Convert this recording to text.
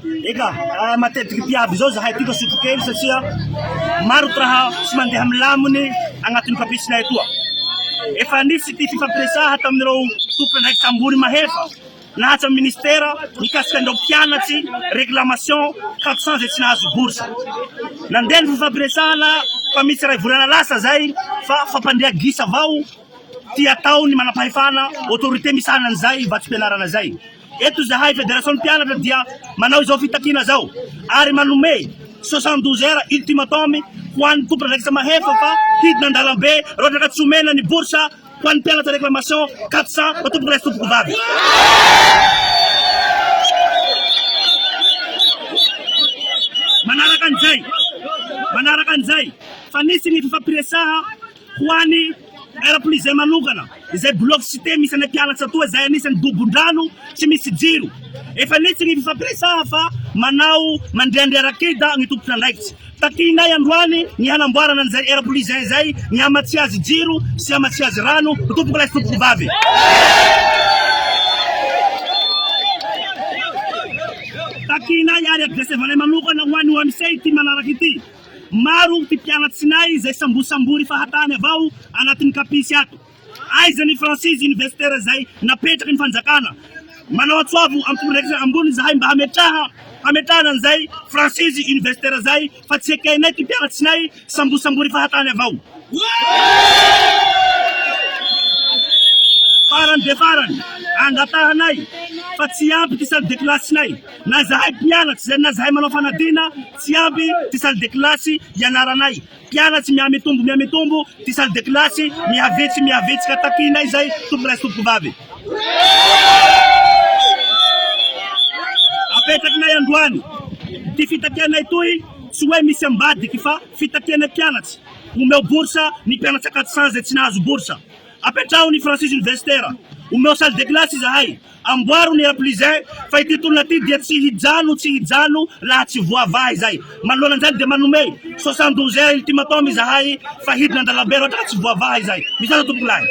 Eka, matetiky mpiavy zao zahay ty soky kely satria maro raha tsy mandeha milaminy agnatin'ny kapisinay etoa. Efa nisy ty fifampiresaha tamin'ireo tompon'andraikitsy ambony mahefa nahatsa ministera mikasika andreo mpianatsy réclamation 400 zay tsy nahazo bourse. Nandeha ny fifampiresahana fa misy ray volana lasa zay fa fampandria gisa avao ty ataony manapahefana autorité misana an'izay vatsim-pianarana zay. Eto zahay Fédération Mpianatra dia manao izao fitakina zao ary manome 72 heures ultimatum ho an'ny tompon'andraikitsy mahefa fa hidina an-dalambe rotra ka tsy omena ny bourse ho an'ny mpianatra réclamation 400 ho tompoko ray sy tompoko vavy. Manaraka an'izay fa nisy ny fifampiresaha ho an'ny aéroport zay manokana izay bloc cité misy any mpianatsy atoa zay anisany dobon-drano tsy misy jiro. Efa nisy ny fifampiresaha fa manao mandriandria rakida ny tompon'andraikitsy. Takinay androany ny hanamboarana an'izay aéroport zay ny amatsy azy jiro sy amatsy azy rano ho tompoko ray sy tompoko vavy. Takinay ary agresevanay manokana ho an'ny OMC ty manaraky ity. Maro ty mpianatsinay zay sambosambory fahatany avao anatin'ny kapisy ato. Aiza ny Francis universitaire zay napetraky ny fanjakana. Manao atsoavo ampireksy ambony zahay mba hametrahana an'izay Francis universitaire zay fa tsy ekenay ty mpianatsinay sambosambory fahatany avao. Farany de farany angatahanay fa tsy ampy ty salle de classe-nay. Na zahay mpianatsy na zahay manao fanadina tsy ampy ty salle de classe ianaranay. Mpianatsy miamitombo ty salle de classe miavetsy ka takinay zay tompoko ray sy tompoko vavy. Apetrakinay androany ty fitakianay toy tsy hoe misy ambadiky fa fitakianay mpianatsy omeo bourse ny mpianatsy 400 zay tsy nahazo bourse. Apetraho ny Francis universitaire omeo salle de classe zahay amboaro ny airplizin fa ity tolona ty dia tsy hijano laha tsy voavahy zay. Manoloana an'izany dia manome 72 heures ultimatum zahay fa hidina an-dalambe rotra tsy voavahy zay. Misy tompoko lahy.